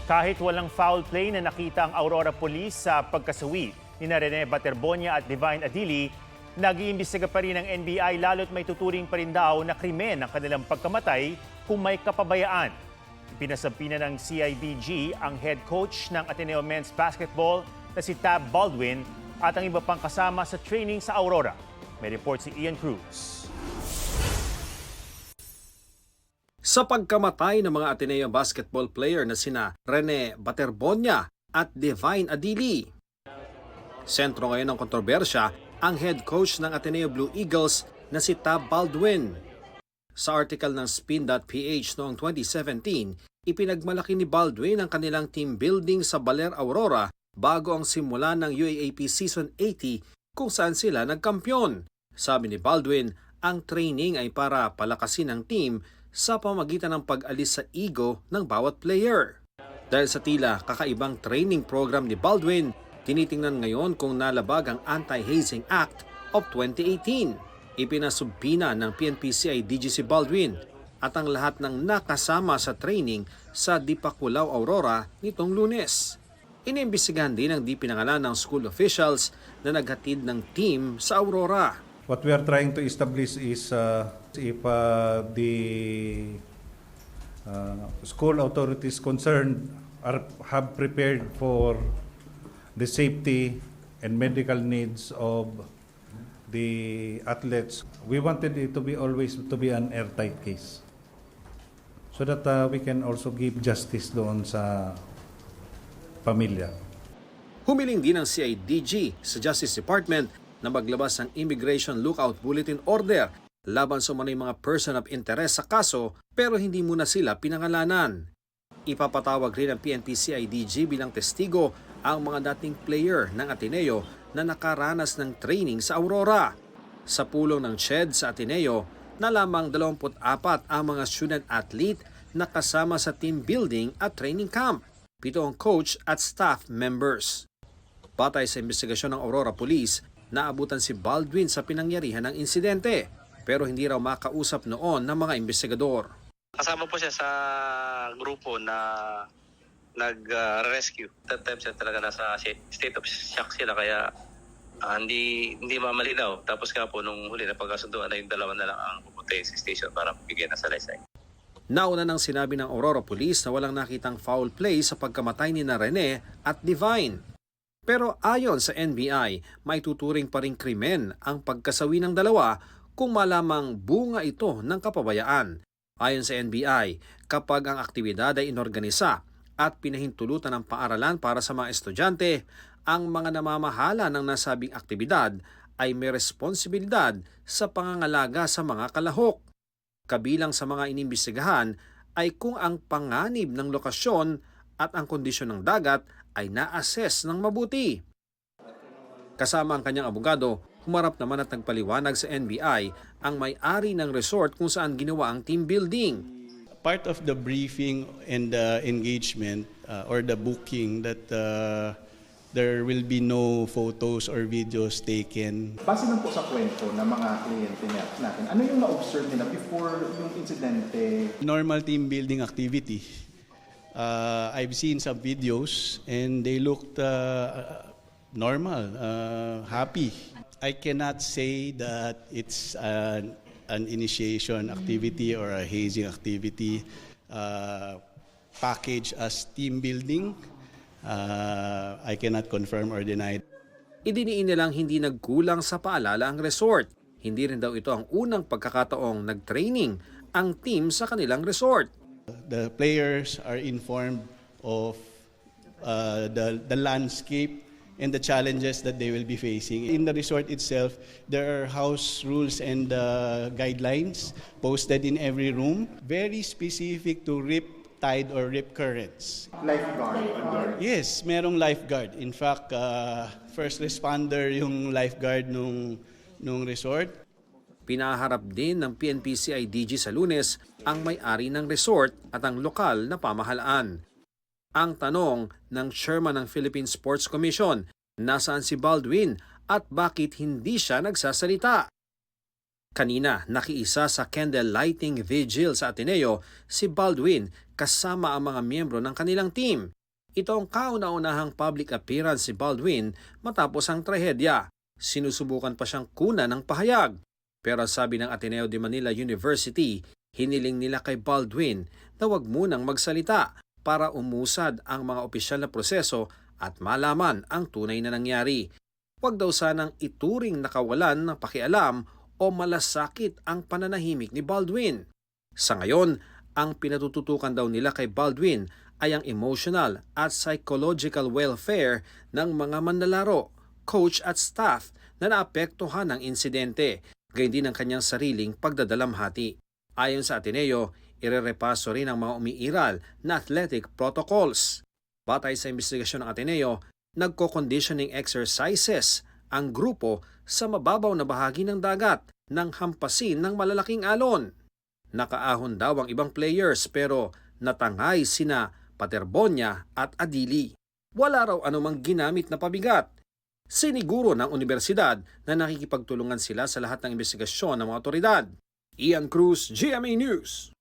Kahit walang foul play na nakita ang Aurora Police sa pagkasawi ni Rene Baterbonia at Divine Adili, nag-iimbestiga pa rin ang NBI lalo't may tuturing pa rin daw na krimen ang kanilang pagkamatay kung may kapabayaan. Pinasampina ng CIDG ang head coach ng Ateneo Men's Basketball na si Tab Baldwin at ang iba pang kasama sa training sa Aurora. May report si Ian Cruz. Sa pagkamatay ng mga Ateneo basketball player na sina Rene Baterbonia at Divine Adili. Sentro ngayon ng kontrobersya ang head coach ng Ateneo Blue Eagles na si Tab Baldwin. Sa article ng Spin.ph noong 2017, ipinagmalaki ni Baldwin ang kanilang team building sa Baler, Aurora bago ang simula ng UAAP Season 80 kung saan sila nagkampiyon. Sabi ni Baldwin, ang training ay para palakasin ang team sa pamagitan ng pag-alis sa ego ng bawat player. Dahil sa tila kakaibang training program ni Baldwin, tinitingnan ngayon kung nalabag ang Anti-Hazing Act of 2018. Ipinasumpina ng PNP-CIDG si Baldwin at ang lahat ng nakasama sa training sa Dipakulaw, Aurora nitong Lunes. Inimbestigahan din ang di pinangalan ng school officials na naghatid ng team sa Aurora. What we are trying to establish is if the school authorities concerned have prepared for the safety and medical needs of the athletes. We wanted it to be always to be an airtight case so that we can also give justice doon sa pamilya. Humiling din ang CIDG sa Justice Department na maglabas ng Immigration Lookout Bulletin Order laban sa mga person of interest sa kaso pero hindi muna sila pinangalanan. Ipapatawag rin ang PNP-CIDG bilang testigo ang mga dating player ng Ateneo na nakaranas ng training sa Aurora. Sa pulong ng CHED sa Ateneo, na lamang 24 ang mga student athlete na kasama sa team building at training camp. 7 ang coach at staff members. Batay sa investigasyon ng Aurora Police, naabutan si Baldwin sa pinangyarihan ng insidente pero hindi raw makausap noon ng mga investigador. Kasama po siya sa grupo na nag-rescue. That time siya talaga nasa state of shock sila kaya hindi mamalinaw. Tapos nga po nung huli na pagkasunduan na yung dalawa na lang ang pupunta sa station para bigyan ng salaysay. Nauna nang sinabi ng Aurora Police na walang nakitang foul play sa pagkamatay ni Rene at Divine. Pero ayon sa NBI, may tuturing pa ring krimen ang pagkasawi ng dalawa kung malamang bunga ito ng kapabayaan. Ayon sa NBI, kapag ang aktibidad ay inorganisa at pinahintulutan ng paaralan para sa mga estudyante, ang mga namamahala ng nasabing aktibidad ay may responsibilidad sa pangangalaga sa mga kalahok. Kabilang sa mga inimbestigahan ay kung ang panganib ng lokasyon at ang kondisyon ng dagat ay na-assess ng mabuti. Kasama ang kanyang abogado, humarap naman at nagpaliwanag sa NBI ang may-ari ng resort kung saan ginawa ang team building. Part of the briefing and the engagement or the booking that there will be no photos or videos taken. Base lang po sa kwento ng mga kliyente natin, ano yung na-observe nila before yung insidente? Normal team building activity. I've seen some videos and they looked normal, happy. I cannot say that it's an initiation activity or a hazing activity packaged as team building. I cannot confirm or deny. Idiniin nilang hindi nagkulang sa paalala ang resort. Hindi rin daw ito ang unang pagkakataong nag-training ang team sa kanilang resort. The players are informed of the landscape and the challenges that they will be facing. In the resort itself, there are house rules and guidelines posted in every room, very specific to rip tide or rip currents. Lifeguard. Yes, merong lifeguard. In fact, first responder yung lifeguard nung resort. Pinaharap din ng PNP-CIDG sa Lunes ang may-ari ng resort at ang lokal na pamahalaan. Ang tanong ng chairman ng Philippine Sports Commission, nasaan si Baldwin at bakit hindi siya nagsasalita? Kanina, nakiisa sa candle lighting vigil sa Ateneo si Baldwin kasama ang mga miyembro ng kanilang team. Ito ang kauna-unahang public appearance si Baldwin matapos ang trahedya. Sinusubukan pa siyang kunan ng pahayag. Pero sabi ng Ateneo de Manila University, hiniling nila kay Baldwin na wag munang magsalita para umusad ang mga opisyal na proseso at malaman ang tunay na nangyari. Wag daw sanang ituring nakawalan ng pakialam o malasakit ang pananahimik ni Baldwin. Sa ngayon, ang pinatututukan daw nila kay Baldwin ay ang emotional at psychological welfare ng mga manlalaro, coach at staff na naapektuhan ng insidente, gayon din ang kanyang sariling pagdadalamhati. Ayon sa Ateneo, irerepaso rin ang mga umiiral na athletic protocols. Batay sa investigasyon ng Ateneo, nagko-conditioning exercises ang grupo sa mababaw na bahagi ng dagat nang hampasin ng malalaking alon. Nakaahon daw ang ibang players pero natangay sina Baterbonia at Adili. Wala raw anumang ginamit na pabigat. Siniguro ng universidad na nakikipagtulungan sila sa lahat ng investigasyon ng mga otoridad. Ian Cruz, GMA News.